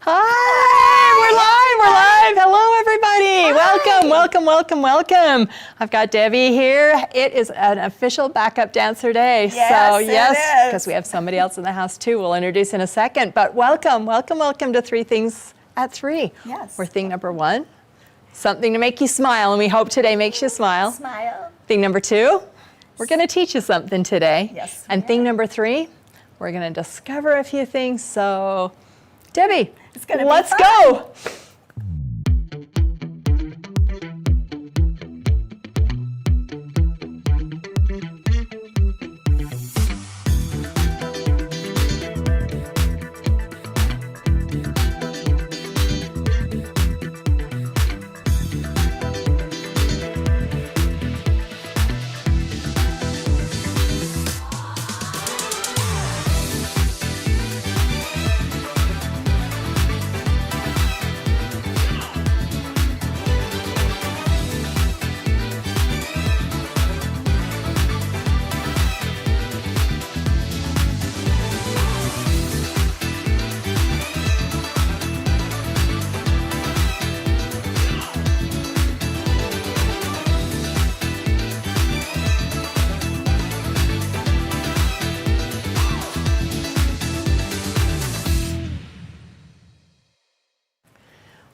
Hi, we're live. Hello, everybody. Hi. Welcome. I've got Debbie here. It is an official backup dancer day. Yes, because we have somebody else in the house too. We'll introduce in a second. But welcome to Three Things at Three. Yes. We're thing number one, something to make you smile, and we hope today makes you smile. Smile. Thing number two, we're going to teach you something today. Yes. And thing number three, we're going to discover a few things. So, Debbie, let's go.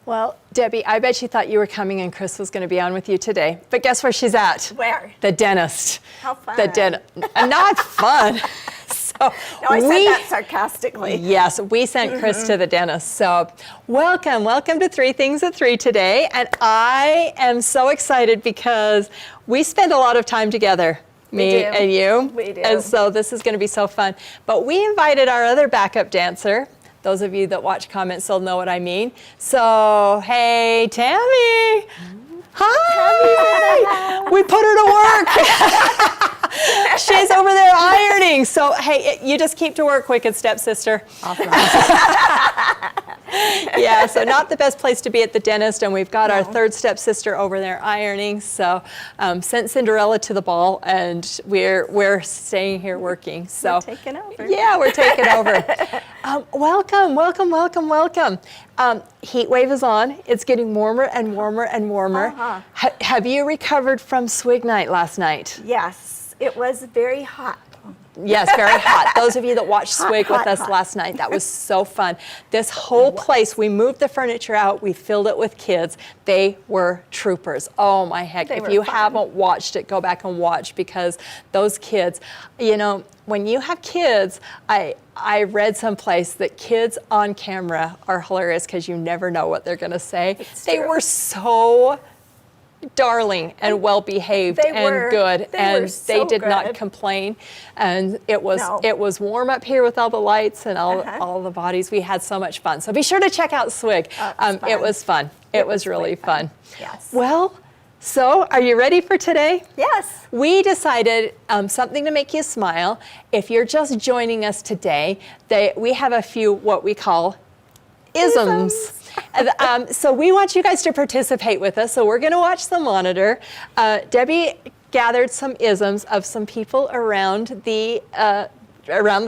Well, Debbie, I bet you thought you were coming and Chris was going to be on with you today. But guess where she's at? Where? The dentist. How fun. The dentist. Not fun. No, I said that sarcastically. Yes, we sent Chris to the dentist. So welcome to Three Things at Three today. And I am so excited because we spend a lot of time together. Me and you. We do. And so this is going to be so fun. But we invited our other backup dancer. Those of you that watch comments will know what I mean. So, hey, Tammy. Hi. We put her to work. She's over there ironing. So, hey, you just keep to work, wicked stepsister. Awesome. Yeah, so not the best place to be at the dentist, and we've got our third stepsister over there ironing. So sent Cinderella to the ball, and we're staying here working. So we're taking over. Yeah, we're taking over. Welcome. Heat wave is on. It's getting warmer and warmer and warmer. Have you recovered from swig night last night? Yes, it was very hot. Yes, very hot. Those of you that watched Swig with us last night, that was so fun. This whole place, we moved the furniture out, we filled it with kids. They were troopers. Oh my heck. If you haven't watched it, go back and watch, because those kids, you know, when you have kids, I read someplace that kids on camera are hilarious because you never know what they're going to say. They were so darling and well behaved and good, and they did not complain. And it was warm up here with all the lights and all the bodies. We had so much fun. So be sure to check out Swig. It was fun. It was really fun. Yes. Well, so are you ready for today? Yes. We decided something to make you smile. If you're just joining us today, we have a few what we call isms. So we want you guys to participate with us. So we're going to watch the monitor. Debbie gathered some isms of some people around the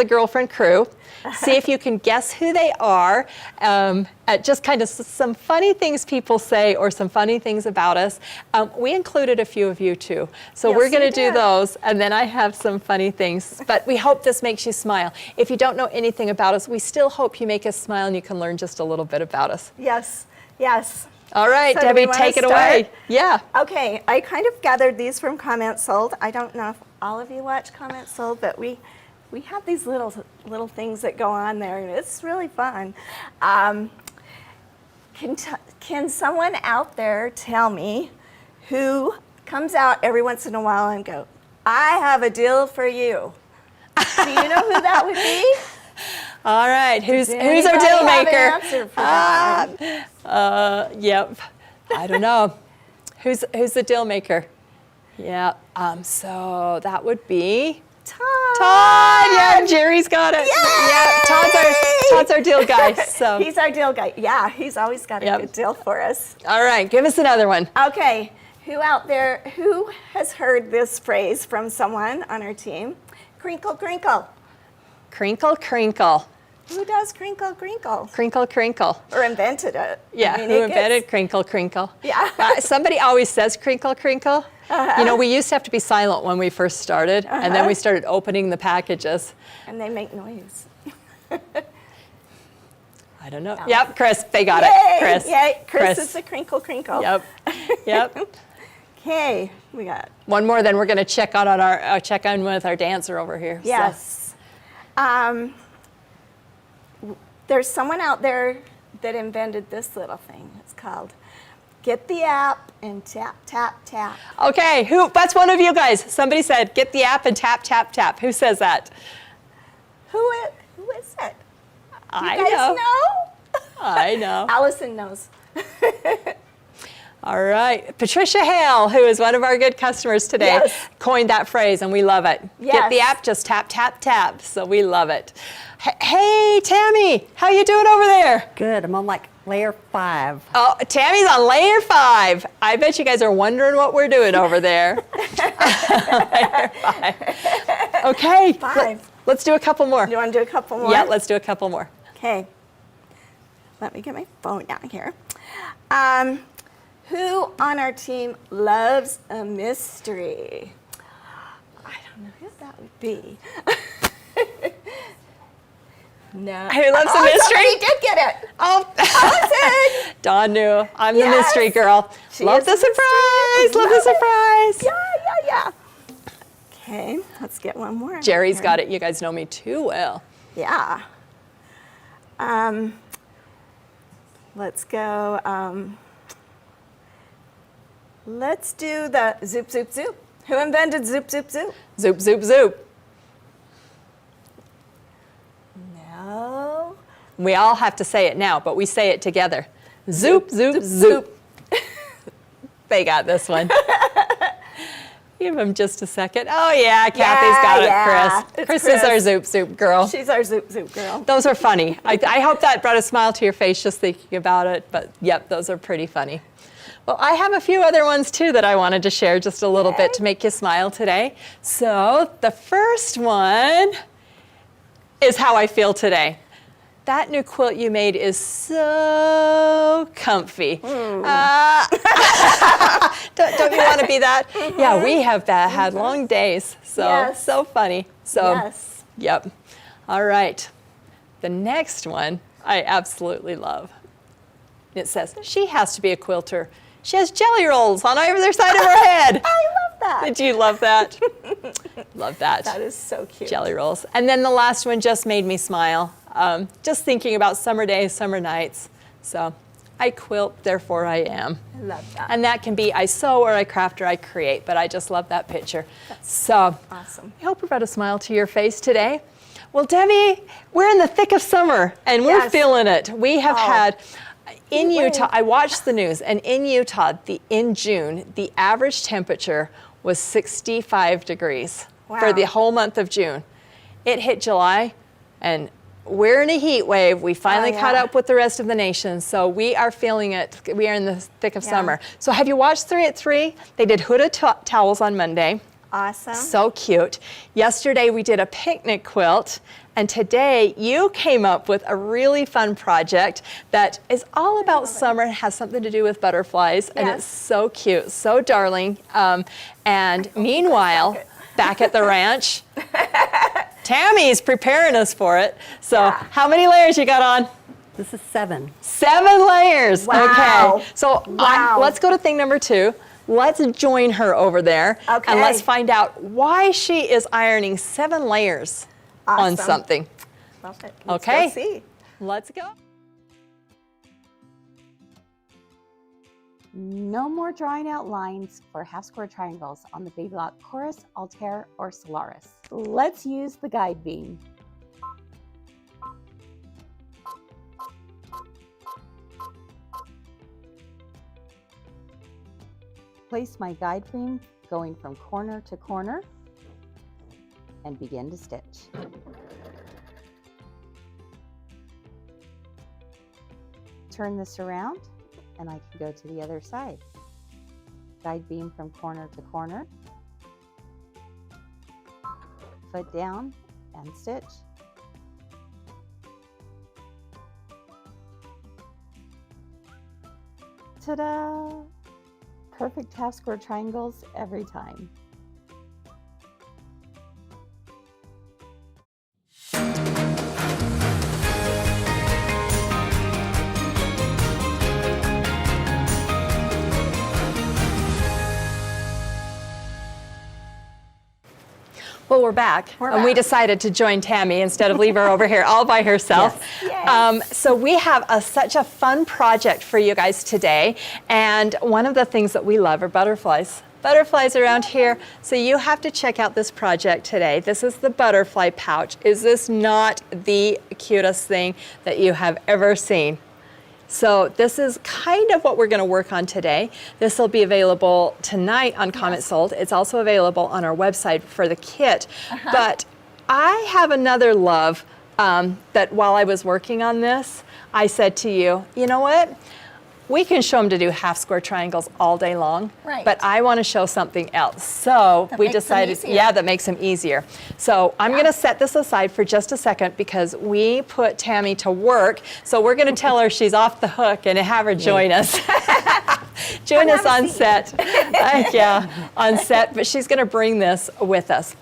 girlfriend crew. See if you can guess who they are. Just kind of some funny things people say or some funny things about us. We included a few of you too. So we're going to do those, and then I have some funny things. But we hope this makes you smile. If you don't know anything about us, we still hope you make us smile and you can learn just a little bit about us. Yes. All right, So Debbie, take it away. Yeah. Okay, I kind of gathered these from Comments Sold. I don't know if all of you watch Comments Sold, but we have these little things that go on there, and it's really fun. Can someone out there tell me who comes out every once in a while and go, "I have a deal for you"? Do you know who that would be? All right, who's our deal have maker? an answer for that? Yep. I don't know. Who's the deal maker? Yeah. So that would be Todd. Yeah, Jerry's got it. Yay! Yeah, Todd's our deal guy. So he's our deal guy. Yeah, he's always got a good deal for us. All right, give us another one. Okay, who out there who has heard this phrase from someone on our team? Crinkle, crinkle. Crinkle, crinkle. Who does crinkle, crinkle? Crinkle, crinkle. Or invented it. Yeah, I mean, who it invented gets- crinkle, crinkle? Yeah. Somebody always says crinkle, crinkle. You know, we used to have to be silent when we first started, and then we started opening the packages. And they make noise. I don't know. Yep, Chris, they got Yay! it. Chris. Yay! Chris is the crinkle, crinkle. Yep. Yep. Okay, we got. One more, then we're going to check on our check in with our dancer over here. So. Yes. There's someone out there that invented this little thing. It's called Get the App and Tap, Tap, Tap. Okay, that's one of you guys. Somebody said, get the app and tap, tap, tap. Who says that? Who is it? I You guys know? I know. Allison knows. All right. Patricia Hale, who is one of our good customers today, Yes. coined that phrase, and we love it. Get the Yes. app, just tap, tap, tap. So we love it. Hey, Tammy, how you doing over there? Good. I'm on like layer 5. Oh, Tammy's on layer 5. I bet you guys are wondering what we're doing over there. Layer 5. Okay. 5. Let's do a couple more. You want to do a couple more? Yeah, let's do a couple more. Okay. Let me get my phone down here. Who on our team loves a mystery? I don't know who that would be. No. Who loves a mystery? Somebody did get it. Oh, Allison. Dawn knew. I'm the Yes. mystery girl. She Love is the the mystery. surprise. Love the Love surprise. Yeah. Okay, let's get one more. Jerry's here. got it. You guys know me too well. Yeah. Let's go. Let's do the zoop, zoop, zoop. Who invented zoop, zoop, zoop? Zoop, zoop, zoop. No. We all have to say it now, but we say it together. Zoop, zoop, zoop. They got this one. Give them just a second. Oh, yeah, Kathy's got it, yeah. Chris. It's Chris is our Chris. zoop, zoop girl. She's our zoop, zoop girl. Those are funny. I hope that brought a smile to your face just thinking about it, but yep, those are pretty funny. Well, I have a few other ones too that I wanted to share just a little bit to make you smile today. So the first one is how I feel today. That new quilt you made is so comfy. Don't you want to be that? Yeah, we have had long days, so Yes. so funny. So, Yes. Yep. All right. The next one I absolutely love. It says, she has to be a quilter. She has jelly rolls on either side of her head. I love that. Did you love that? Love that. That is so cute. Jelly rolls. And then the last one just made me smile. Just thinking about summer days, summer nights. So I quilt, therefore I am. I love that. And that can be I sew or I craft or I create, but I just love that picture. So awesome. I hope we brought a smile to your face today. Well, Demi, we're in the thick of summer and we're Yes. feeling it. We have had, in Heat Utah, wave. I watched the news, and in Utah, in June, the average temperature was 65 degrees for Wow. the whole month of June. It hit July, and we're in a heat wave. We finally caught yeah. up with the rest of the nation, so we are feeling it. We are in the thick of Yeah. summer. So have you watched 3 at 3? They did hooded towels on Monday. Awesome. So cute. Yesterday we did a picnic quilt, and today you came up with a really fun project that is all about summer and has something to do with butterflies, and Yes. it's so cute, so darling. And meanwhile, back at the ranch, Tammy's preparing us for it. So Yeah. how many layers you got on? This is 7. 7 layers. Wow. Okay. So Wow. let's go to thing number 2. Let's join her over there. Okay. And let's find out why she is ironing 7 layers on Awesome. something. Love it. Let's Okay. go see. Let's go. No more drawing out lines for half square triangles on the Baby Lock Chorus, Altair, or Solaris. Let's use the guide beam. Place my guide beam going from corner to corner and begin to stitch. Turn this around and I can go to the other side. Guide beam from corner to corner. Foot down and stitch. Ta-da! Perfect half square triangles every time. Well, we're back, and we decided to join Tammy instead of leave her over here all by herself. Yes. So we have such a fun project for you guys today, and one of the things that we love are butterflies. Butterflies around here, so you have to check out this project today. This is the butterfly pouch. Is this not the cutest thing that you have ever seen? So this is kind of what we're going to work on today. This will be available tonight on Comment Sold. It's also available on our website for the kit. But I have another love that while I was working on this, I said to you, you know what? We can show them to do half square triangles all day long, but I want to show something else. So we decided, that makes them easier. So I'm going to set this aside for just a second because we put Tammy to work. So we're going to tell her she's off the hook and have her join us. Join us on set. On set, but she's going to bring this with us.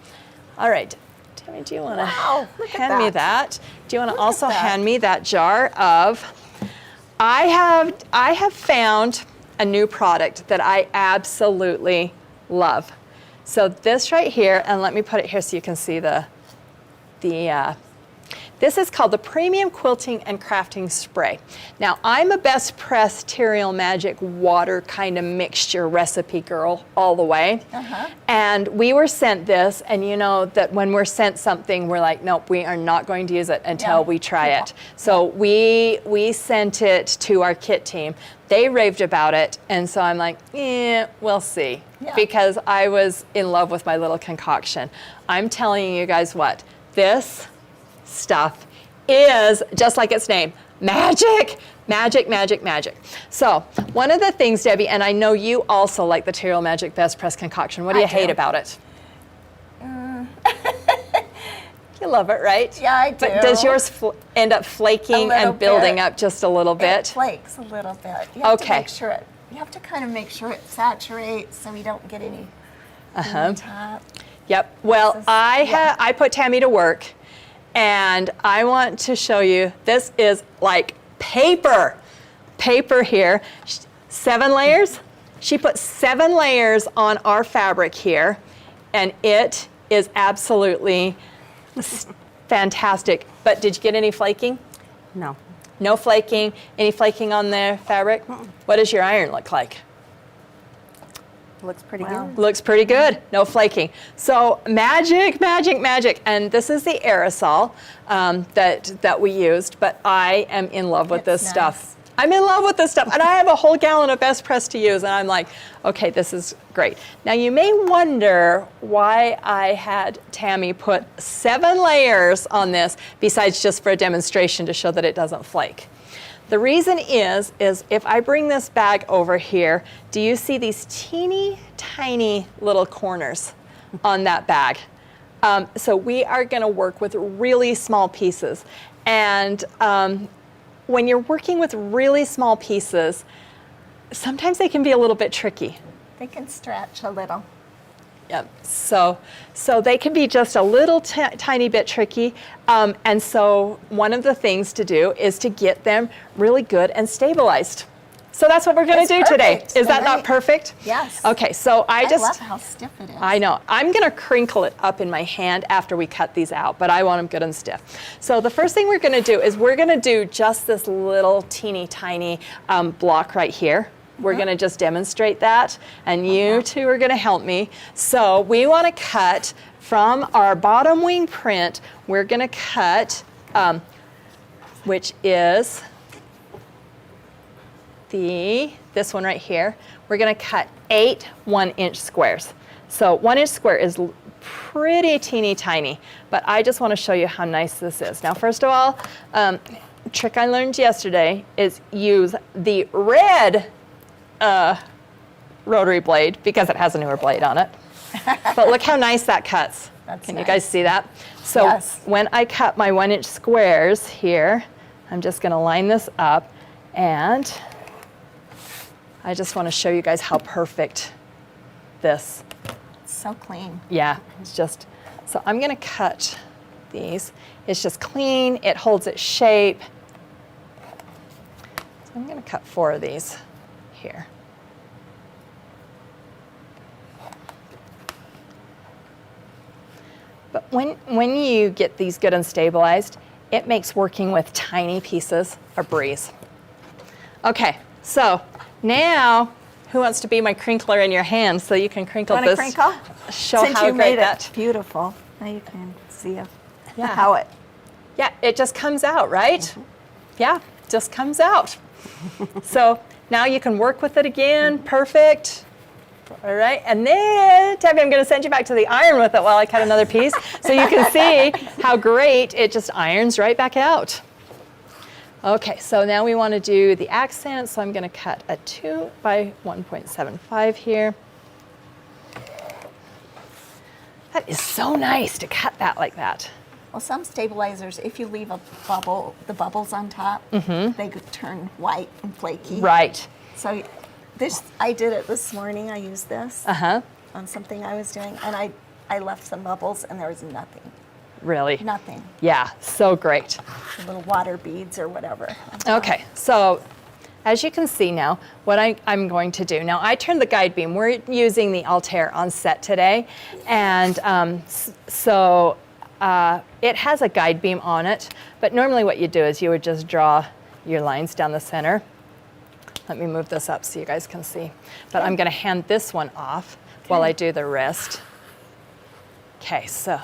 All right. Tammy, do you want to hand me that? Do you want to also hand me that jar of... I have found a new product that I absolutely love. So this right here, and let me put it here so you can see this is called the Premium Quilting and Crafting Spray. Now, I'm a Best PressTerial Magic water kind of mixture recipe girl all the way. And we were sent this, and you know that when we're sent something, we're like, nope, we are not going to use it until we try it. So we sent it to our kit team. They raved about it, and so I'm like, we'll see. Because I was in love with my little concoction. I'm telling you guys what, this stuff is just like its name, magic, magic, magic, magic. So one of the things, Debbie, and I know you also like the Terrial Magic Best Press Concoction. What do you hate about it? You love it, right? Yeah, I do. But does yours end up flaking and building up just a little bit? It flakes a little bit. You have to make sure you have to kind of make sure it saturates so you don't get any on top. Yep. Well, I put Tammy to work. And I want to show you, this is like paper here, 7 layers. She put 7 layers on our fabric here, and it is absolutely fantastic. But did you get any flaking? No. No flaking? Any flaking on the fabric? What does your iron look like? Looks pretty good. Looks pretty good. No flaking. So magic, magic, magic. And this is the aerosol that we used, but I am in love with this stuff. I'm in love with this stuff. And I have a whole gallon of Best Press to use, and I'm like, okay, this is great. Now you may wonder why I had Tammy put 7 layers on this besides just for a demonstration to show that it doesn't flake. The reason is if I bring this bag over here, do you see these teeny tiny little corners on that bag? So we are going to work with really small pieces. And when you're working with really small pieces, sometimes they can be a little bit tricky. They can stretch a little. Yep. So they can be just a little tiny bit tricky. And so one of the things to do is to get them really good and stabilized. So that's what we're going to do today. Is that not perfect? Yes. Okay, so I love how stiff it is. I know. I'm going to crinkle it up in my hand after we cut these out, but I want them good and stiff. So the first thing we're going to do is we're going to do just this little teeny tiny block right here. We're going to just demonstrate that, and you two are going to help me. So we want to cut from our bottom wing print. We're going to cut, which is this one right here. We're going to cut 8 1-inch squares. So 1-inch square is pretty teeny tiny, but I just want to show you how nice this is. Now, first of all, trick I learned yesterday is use the red rotary blade because it has a newer blade on it. But look how nice that cuts. Can you guys see that? So when I cut my 1-inch squares here, I'm just going to line this up and I just want to show you guys how perfect this, It's so clean. yeah, it's just, so I'm going to cut these. It's just clean, it holds its shape. So I'm going to cut 4 of these here. But when you get these good and stabilized, it makes working with tiny pieces a breeze. Okay, so now, who wants to be my crinkler in your hand so you can crinkle Want to this? crinkle? Show Since how you great made that. it beautiful. Now you can see Yeah. how it. Yeah, it just comes out, right? Yeah, just comes out. So now you can work with it again, perfect. All right, and then, Tammy, I'm gonna send you back to the iron with it while I cut another piece so you can see how great it just irons right back out. Okay, so now we wanna do the accent, so I'm gonna cut a 2 by 1.75 here. That is so nice to cut that like that. Well, some stabilizers, if you leave a bubble, the bubbles on top, they could turn white and flaky. Right. So this, I did it this morning. I used this on something I was doing, and I left some bubbles, and there was nothing. Really? Nothing. Yeah, so great. Little water beads or whatever. Okay, so as you can see now, what I'm going to do, now I turned the guide beam. We're using the Altair on set today, and it has a guide beam on it, but normally what you do is you would just draw your lines down the center. Let me move this up so you guys can see. But I'm gonna hand this one off while I do the rest. Okay, so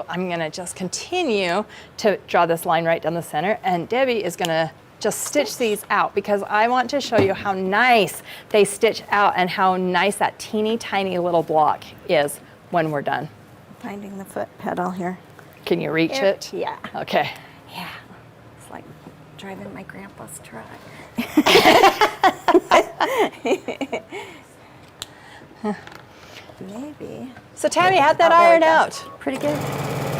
I'm gonna just continue to draw this line right down the center, and Debbie is gonna just stitch these out because I want to show you how nice they stitch out and how nice that teeny tiny little block is when we're done. Finding the foot pedal here. Can you reach it? Yeah. Okay. Yeah. It's like driving my grandpa's truck. Maybe. So Tammy, how'd that Oh, there we iron go. out? Pretty good.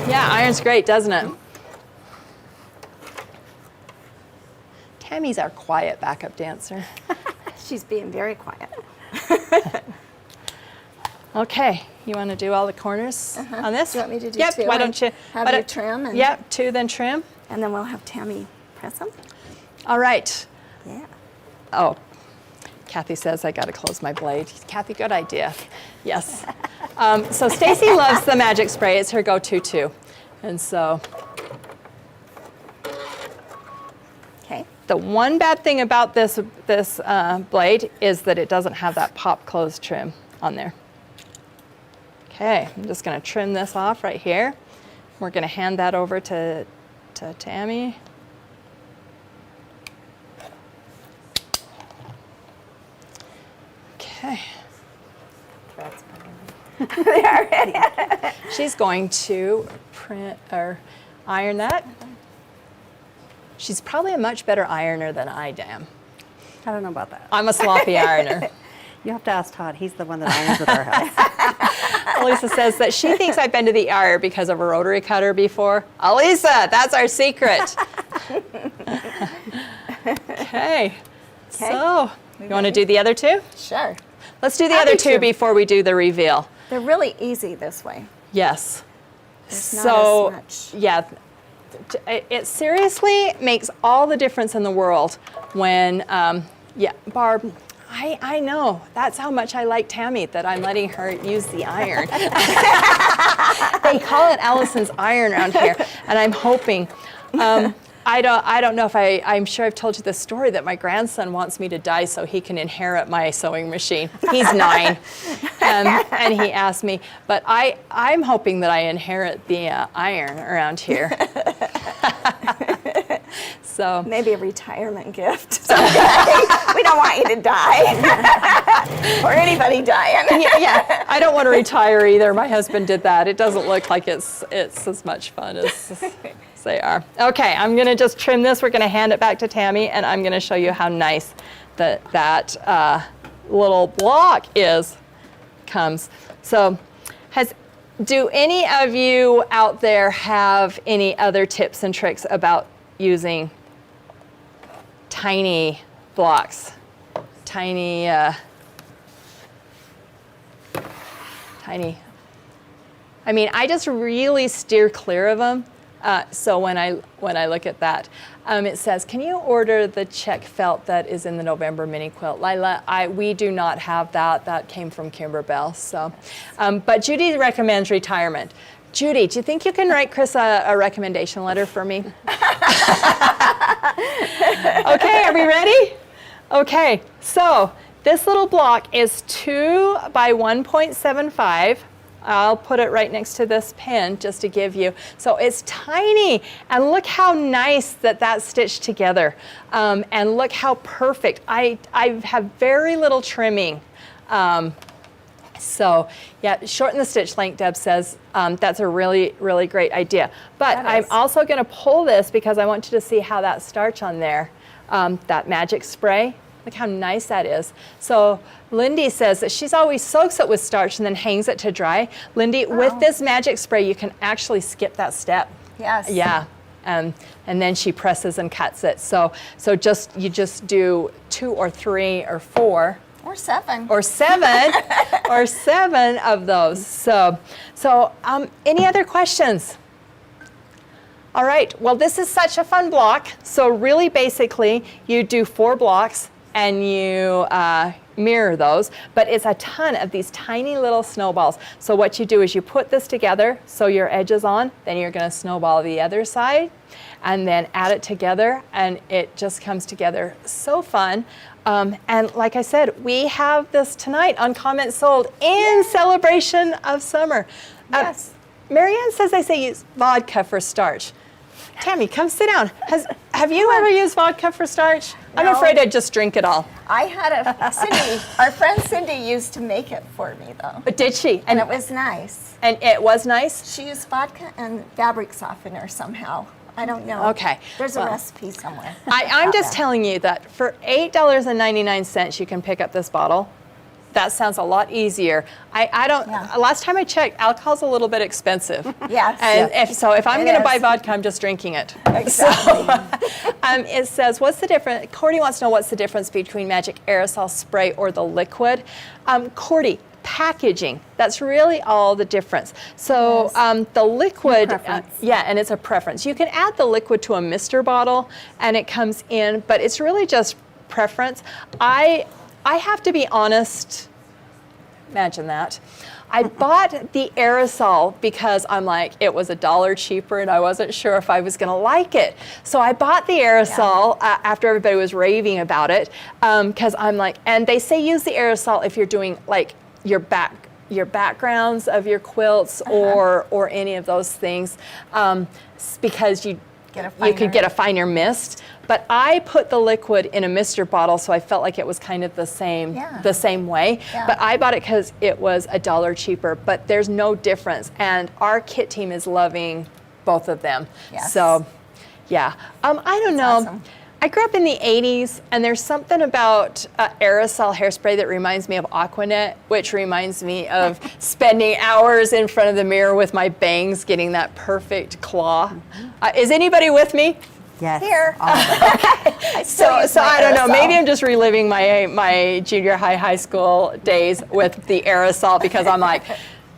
Yeah, iron's great, doesn't it? Tammy's our quiet backup dancer. She's being very quiet. Okay, you want to do all the corners on this? Do you want me to do yep, 2? why don't you? Have why you don't- trim? And, Yep, 2 then trim. And then we'll have Tammy press them. All right. Yeah. Oh, Kathy says I got to close my blade. Kathy, good idea. Yes. So Stacy loves the magic spray. It's her go-to too. And so Okay. the one bad thing about this blade is that it doesn't have that pop close trim on there. Okay, I'm just going to trim this off right here. We're going to hand that over to Tammy. Okay. She's going to print or iron that. She's probably a much better ironer than I am. I don't know about that. I'm a sloppy ironer. You have to ask Todd. He's the one that irons at our house. Elisa says that she thinks I've been to the ER because of a rotary cutter before. Elisa, that's our secret. Okay. So, you want to do the other 2? Sure. Let's do the Happy other 2 to. before we do the reveal. They're really easy this way. Yes. There's not So, as much. yeah, it seriously makes all the difference in the world when, yeah, Barb, I know. That's how much I like Tammy, that I'm letting her use the iron. They call it Allison's iron around here, and I'm hoping. I don't know if I'm sure I've told you this story that my grandson wants me to die so he can inherit my sewing machine. He's 9, and he asked me, but I'm hoping that I inherit the iron around here. So Maybe a retirement gift. We don't want you to die. Or anybody dying. yeah, I don't want to retire either. My husband did that. It doesn't look like it's as much fun as they are. Okay, I'm going to just trim this. We're going to hand it back to Tammy, and I'm going to show you how nice that little block comes. So, do any of you out there have any other tips and tricks about using tiny blocks tiny, tiny. I mean, I just really steer clear of them. So when I look at that, it says, can you order the check felt that is in the November mini quilt? Lila, we do not have that. That came from Kimberbell. So, but Judy recommends retirement. Judy, do you think you can write Chris a recommendation letter for me? Okay, are we ready? Okay, so this little block is 2 by 1.75. I'll put it right next to this pin just to give you. So it's tiny, and look how nice that that's stitched together. And look how perfect. I have very little trimming. So yeah, shorten the stitch length, Deb says. That's a really, really great idea. But I'm also going to pull this because I want you to see how that starch on there, that magic spray. Look how nice that is. So Lindy says that she's always soaks it with starch and then hangs it to dry. Lindy, with this magic spray, you can actually skip that step. Yes. Yeah. And then she presses and cuts it. So you just do 2 or 3 or 4. Or 7. Or 7. Or 7 of those. So any other questions? All right, well, this is such a fun block. So really basically you do 4 blocks and you mirror those, but it's a ton of these tiny little snowballs. So what you do is you put this together, so your edge is on, then you're gonna snowball the other side, and then add it together, and it just comes together so fun. And like I said, we have this tonight on Comment Sold in celebration of summer. Yes. Marianne says they say use vodka for starch. Tammy, come sit down. Have you ever used vodka for starch? No. I'm afraid I'd just drink it all. I had Cindy, our friend Cindy used to make it for me though. But did she? And it was nice. And it was nice? She used vodka and fabric softener somehow. I don't know. Okay. There's Well, a recipe somewhere. I'm out just there. telling you that for $8.99 you can pick up this bottle. That sounds a lot easier. I don't. Yeah. Last time I checked, alcohol's a little bit expensive. Yes. And if I'm It going to is. buy vodka, I'm just drinking it. Exactly. It says, what's the difference? Cordy wants to know what's the difference between Magic Aerosol Spray or the liquid. Cordy, packaging. That's really all the difference. So the liquid, yeah, and it's a preference. You can add the liquid to a mister bottle, and it comes in, but it's really just preference. I have to be honest, imagine that. I bought the aerosol because I'm like, it was $1 cheaper and I wasn't sure if I was gonna like it. So I bought the aerosol after everybody was raving about it, because I'm like, and they say use the aerosol if you're doing like your backgrounds of your quilts or any of those things, because you could get a finer mist. But I put the liquid in a mister bottle, so I felt like it was kind of the same way. Yeah. But I bought it because it was $1 cheaper. But there's no difference, and our kit team is loving both of them. Yes. So, yeah. I don't know. awesome. I grew up in the 80s, and there's something about aerosol hairspray that reminds me of Aquanet, which reminds me of spending hours in front of the mirror with my bangs getting that perfect claw. Is anybody with me? Yes. Here. all of it. So I don't know. aerosol. Maybe I'm just reliving my junior high school days with the aerosol because I'm like,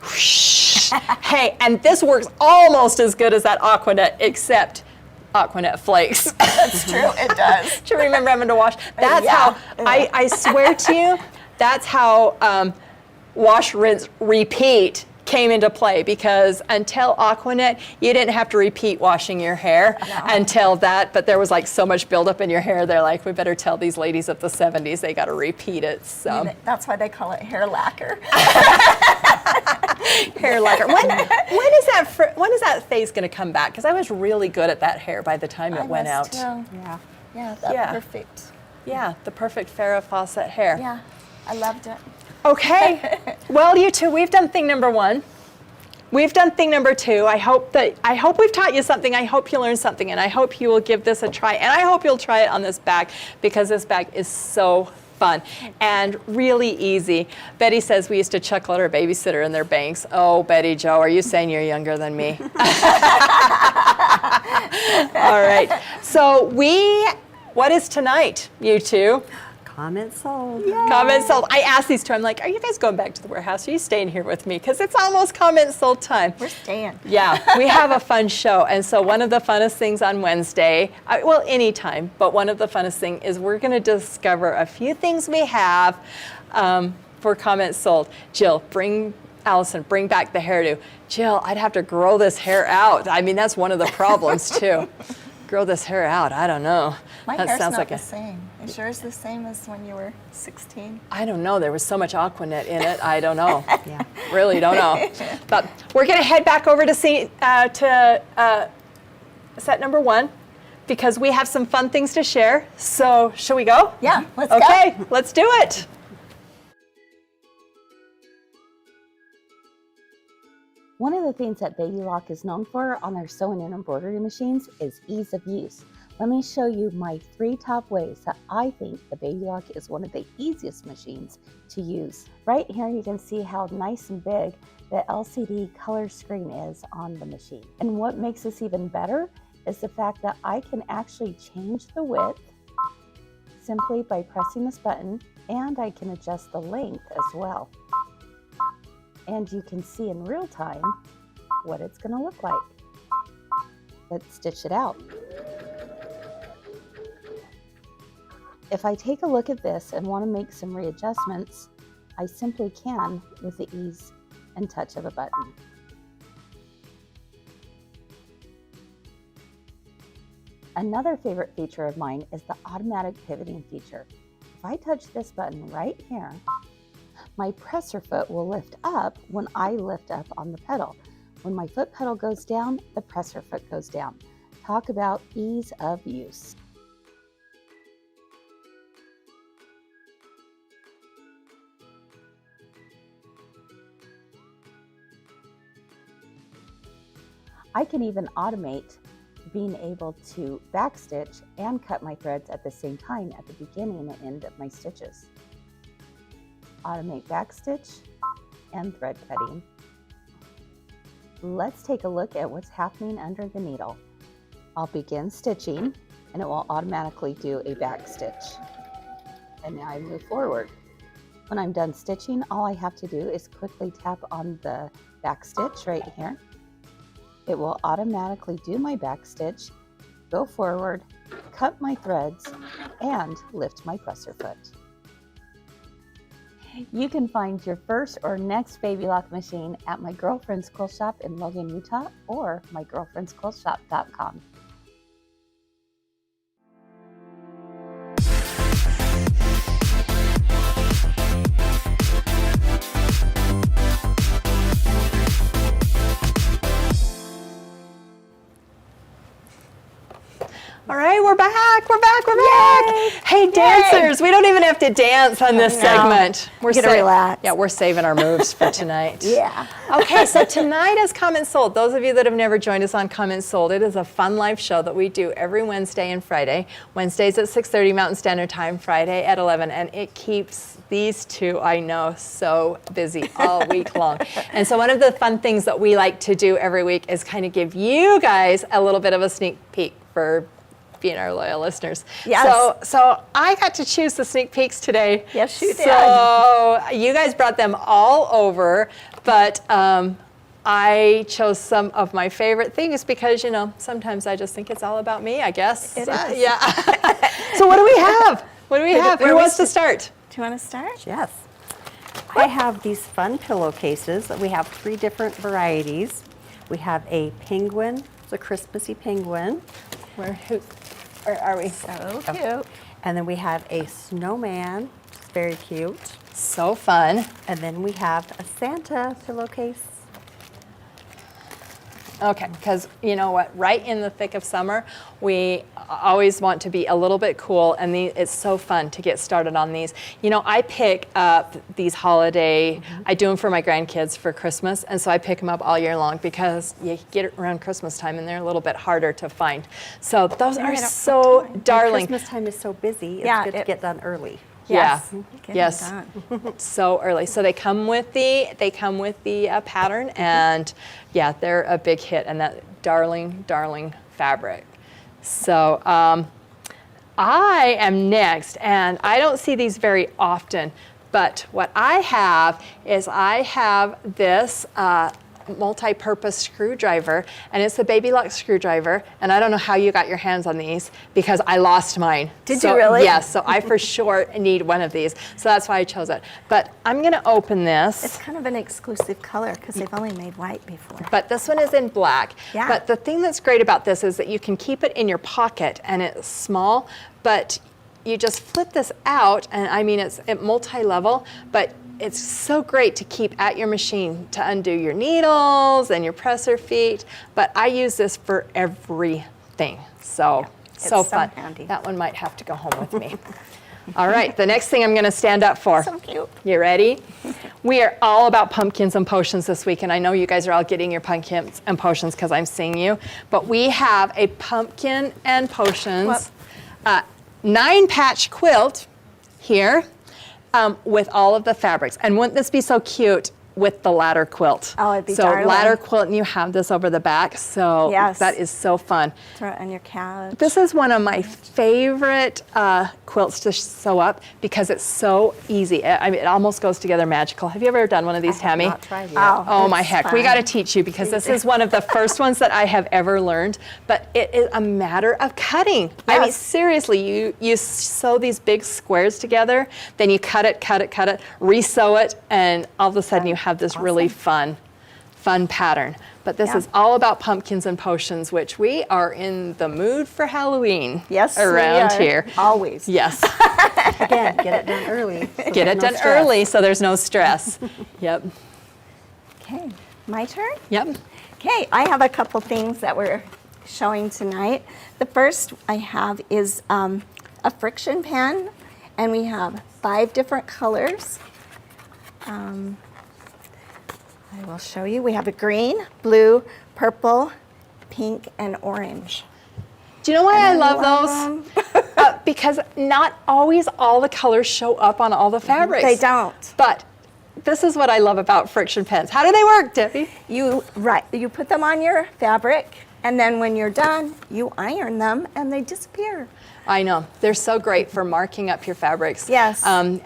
whoosh. Hey, and this works almost as good as that Aquanet, except Aquanet flakes. That's true, it does. Do you remember having to wash? That's Yeah. how, I swear to you, that's how wash, rinse, repeat came into play, because until Aquanet, you didn't have to repeat washing your hair until that, but there was like so much buildup in your hair, they're like, we better tell these ladies of the 70s they got to repeat it. So That's why they call it hair lacquer. hair lacquer. When is that phase going to come back? Because I was really good at that hair by the time it went out. Yeah. Yeah, that's Yeah. perfect. Yeah, the perfect Farrah Fawcett hair. Yeah, I loved it. Okay. Well, you two, we've done thing number 1. We've done thing number 2. I hope we've taught you something. I hope you learned something, and I hope you will give this a try. And I hope you'll try it on this bag, because this bag is so fun and really easy. Betty says we used to chuckle at our babysitter in their banks. Oh, Betty Jo, are you saying you're younger than me? All right. So what is tonight, you two? Comment sold. Comment sold. I asked these two, I'm like, are you guys going back to the warehouse? Are you staying here with me? Because it's almost comment sold time. We're staying. Yeah, we have a fun show. And so one of the funnest things on Wednesday, well, anytime, but one of the funnest things is we're going to discover a few things we have for comment sold. Jill, Allison, bring back the hairdo. Jill, I'd have to grow this hair out. I mean, that's one of the problems too. Grow this hair out, I don't know. My That hair's sounds not like the same. Is yours the same as when you were 16? I don't know. There was so much Aquanet in it. I don't know. Yeah. Really don't know. But we're going to head back over to set number 1 because we have some fun things to share. So, shall we go? Yeah, let's go. Okay, let's do it. One of the things that Baby Lock is known for on their sewing and embroidery machines is ease of use. Let me show you my 3 top ways that I think the Baby Lock is one of the easiest machines to use. Right here you can see how nice and big the LCD color screen is on the machine. And what makes this even better is the fact that I can actually change the width simply by pressing this button, and I can adjust the length as well. And you can see in real time what it's going to look like. Let's stitch it out. If I take a look at this and want to make some readjustments, I simply can with the ease and touch of a button. Another favorite feature of mine is the automatic pivoting feature. If I touch this button right here, my presser foot will lift up when I lift up on the pedal. When my foot pedal goes down, the presser foot goes down. Talk about ease of use. I can even automate being able to backstitch and cut my threads at the same time at the beginning and end of my stitches. Automate backstitch and thread cutting. Let's take a look at what's happening under the needle. I'll begin stitching and it will automatically do a backstitch. And now I move forward. When I'm done stitching, all I have to do is quickly tap on the backstitch right here. It will automatically do my backstitch, go forward, cut my threads, and lift my presser foot. You can find your first or next Baby Lock machine at my girlfriend's quilt shop in Logan, Utah, or mygirlfriendsquiltshop.com. All right, we're back. Hey, dancers, we don't even have to dance on this segment. We're Get to relax. Yeah, we're saving our moves for tonight. Yeah. Okay, so tonight is Comment Sold. Those of you that have never joined us on Comment Sold, it is a fun live show that we do every Wednesday and Friday. Wednesdays at 6:30 Mountain Standard Time, Friday at 11, and it keeps these two, I know, so busy all week long. And so one of the fun things that we like to do every week is kind of give you guys a little bit of a sneak peek for being our loyal listeners. Yes. So I got to choose the sneak peeks today. Yes, you did. So you guys brought them all over, but I chose some of my favorite things because, you know, sometimes I just think it's all about me, I guess. It is. Yeah. So what do we have? Who wants to start? Do you want to start? Yes. I have these fun pillowcases. We have 3 different varieties. We have a penguin. It's a Christmassy penguin. Where are we? So cute. And then we have a snowman. It's very cute. So fun. And then we have a Santa pillowcase. Okay, because you know what, right in the thick of summer, we always want to be a little bit cool, and it's so fun to get started on these. You know, I pick up these holiday, I do them for my grandkids for Christmas, and so I pick them up all year long because you get it around Christmas time and they're a little bit harder to find. So those are so darling. Christmas time is so busy, it's Yeah, good to get done early. Yes. Yeah. Get Yes. it done. So early. So they come with the pattern, and yeah, they're a big hit, and that darling fabric. So I am next, and I don't see these very often, but what I have is I have this multi-purpose screwdriver, and it's the Baby Lock screwdriver, and I don't know how you got your hands on these because I lost mine. Did you really? Yes, so I for sure need one of these, so that's why I chose it. But I'm gonna open this. It's kind of an exclusive color because they've only made white before. But this one is in black. Yeah. But the thing that's great about this is that you can keep it in your pocket, and it's small, but you just flip this out, and I mean, it's at multi-level, but it's so great to keep at your machine to undo your needles and your presser feet. But I use this for everything. So, so it's fun. so handy. That one might have to go home with me. All right, the next thing I'm going to stand up for. So cute. You ready? We are all about pumpkins and potions this week, and I know you guys are all getting your pumpkins and potions because I'm seeing you. But we have a pumpkin and potions 9-patch quilt here. With all of the fabrics. And wouldn't this be so cute with the ladder quilt? Oh, it'd be so darling. ladder quilt, and you have this over the back. So Yes. that is so fun. Throw it on your couch. This is one of my favorite quilts to sew up because it's so easy. I mean, it almost goes together magical. Have you ever done one of these, Tammy? I have not tried yet. Oh my it's heck, we fun. got to teach you because this is one of the first ones that I have ever learned, but it is a matter of cutting. I mean, Yes. seriously, you sew these big squares together, then you cut it, re-sew it, and all of a sudden you have this really fun pattern. But this Yeah. is all about pumpkins and potions, which we are in the mood for Halloween Yes, around we are. here. Always. Yes. Again, get it done early. so Get there's it no done stress. early so there's no stress. Yep. Okay, my turn? Yep. Okay, I have a couple things that we're showing tonight. The first I have is a friction pen, and we have 5 different colors. I will show you. We have a green, blue, purple, pink, and orange. Do you know why I And love love those? Because not always all the colors show up on all the fabrics. They don't. But this is what I love about friction pens. How do they work, Debbie? You put them on your fabric, and then when you're done, you iron them, and they disappear. I know. They're so great for marking up your fabrics. Yes. And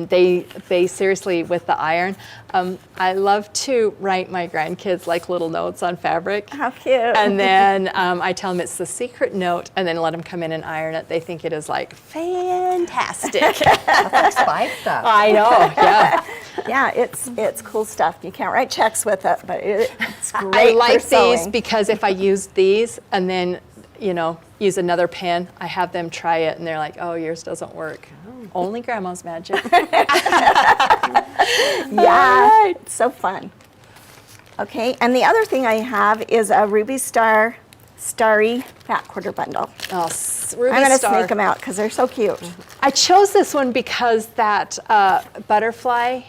they seriously, with the iron, I love to write my grandkids like little notes on fabric. How cute. And then I tell them it's the secret note, and then let them come in and iron it. They think it is like fantastic. That's like spy stuff. I know, yeah. Yeah, it's cool stuff. You can't write checks with it, but it's great I like for these sewing. because if I use these and then, use another pen, I have them try it and they're like, oh, yours doesn't work. Only grandma's magic. Yeah, it's so fun. Okay, and the other thing I have is a Ruby Starry Fat Quarter Bundle. Oh, Ruby I'm going to Star. sneak them out because they're so cute. I chose this one because that butterfly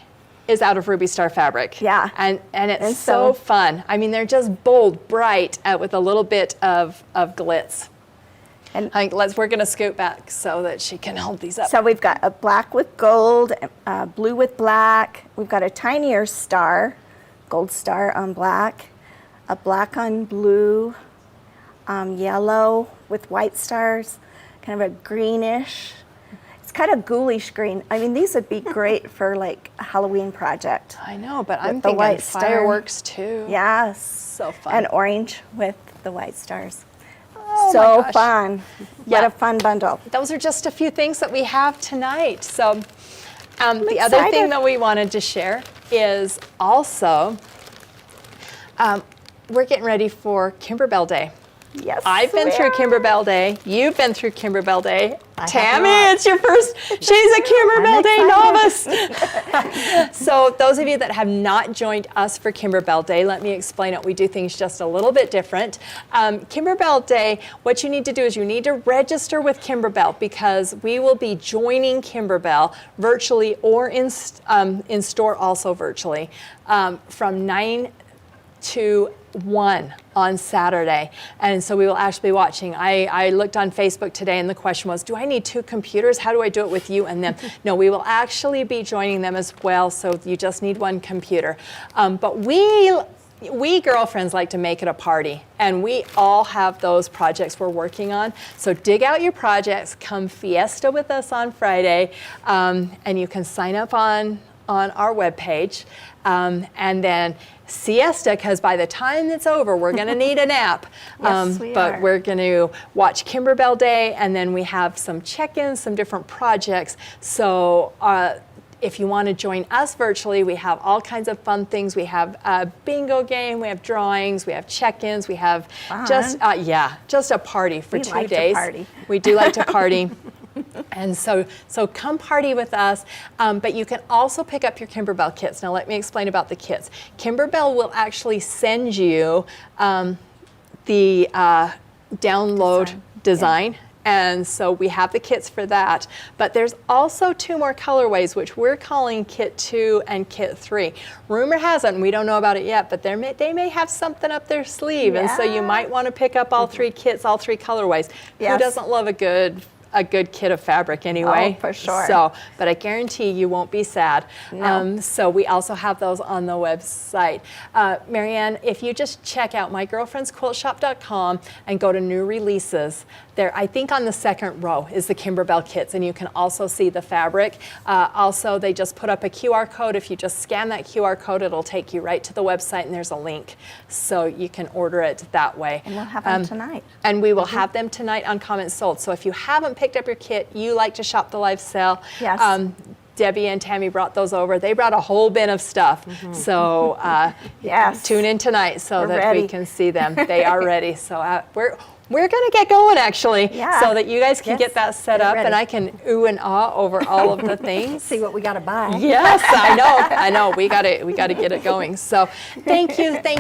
is out of Ruby Star fabric. Yeah. And it's And so so- fun. I mean, they're just bold, bright, with a little bit of glitz. And We're going to scoot back so that she can hold these up. so we've got a black with gold, blue with black. We've got a tinier star, gold star on black, a black on blue, yellow with white stars, kind of a greenish. It's kind of ghoulish green. I mean, these would be great for like a Halloween project. I know, but With I'm the thinking white star. fireworks too. Yes. So fun. And orange with the white stars. Oh my So gosh. fun. Yeah. What a fun bundle. Those are just a few things that we have tonight. So the other excited. thing that we wanted to share is also we're getting ready for Kimberbell Day. Yes. I've been we through are. Kimberbell Day. You've been through Kimberbell Day. I have Tammy, not. it's your first. She's a Kimberbell Day novice. So those of you that have not joined us for Kimberbell Day, let me explain it. We do things just a little bit different. Kimberbell Day, what you need to do is you need to register with Kimberbell because we will be joining Kimberbell virtually or in store also virtually from 9 to 1 on Saturday. And so we will actually be watching. I looked on Facebook today and the question was, do I need 2 computers? How do I do it with you and them? No, we will actually be joining them as well. So you just need 1 computer. But we we girlfriends like to make it a party, and we all have those projects we're working on. So dig out your projects, come fiesta with us on Friday, and you can sign up on our webpage, and then siesta, because by the time it's over, we're going to need a nap. Yes, we but are. we're going to watch Kimberbell Day, and then we have some check-ins, some different projects. So if you want to join us virtually, we have all kinds of fun things. We have a bingo game, we have drawings, we have check-ins, we have just a party for We 2 like to days. party. We do like to party. And so come party with us, but you can also pick up your Kimberbell kits. Now let me explain about the kits. Kimberbell will actually send you the download design. And so we have the kits for that. But there's also 2 more colorways, which we're calling Kit 2 and Kit 3. Rumor has it, and we don't know about it yet, but they may have something up their sleeve. And so you might want to pick up all 3 kits, all 3 colorways. Yes. Who doesn't love a good kit of fabric anyway? Oh, for sure. So, but I guarantee you won't be sad. No. So we also have those on the website. Marianne, if you just check out mygirlfriendsquiltshop.com and go to new releases, there, I think on the second row is the Kimberbell kits, and you can also see the fabric. Also, they just put up a QR code. If you just scan that QR code, it'll take you right to the website, and there's a link. So you can order it that way. And we'll have them tonight. And we will have them tonight on Comments Sold. So if you haven't picked up your kit, you like to shop the live sale. Yes. Debbie and Tammy brought those over. They brought a whole bin of stuff. So Yes. tune in tonight so We're that ready. we can see them. They are ready. So we're going to get going, actually, Yeah. so that you guys can Yes, get that set get up, ready. and I can ooh and ah over all of the things. See what we got to buy. Yes, I know. We got to get it going. So, thank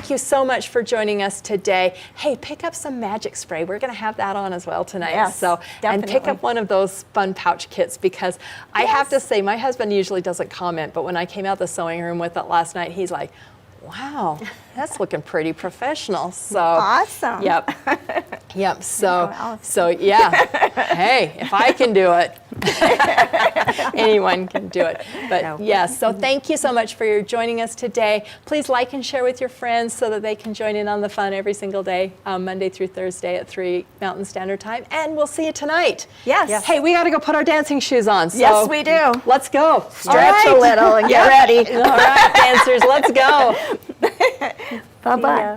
you so much for joining us today. Hey, pick up some magic spray. We're going to have that on as well tonight. Yes, so, and pick definitely. up one of those fun pouch kits, because I have to say, my husband usually doesn't comment, but when I came out the sewing room with it last night, he's like, "Wow, that's looking pretty professional." So Awesome. Yep. So Allison. yeah. Hey, if I can do it, anyone can do it. But No. yes, so thank you so much for joining us today. Please like and share with your friends so that they can join in on the fun every single day, Monday through Thursday at 3 Mountain Standard Time. And we'll see you tonight. Yes. Hey, we got to go put our dancing shoes on. So Yes, we do. Let's go. Stretch a little and get ready. All right, dancers, let's go. Bye-bye. See ya.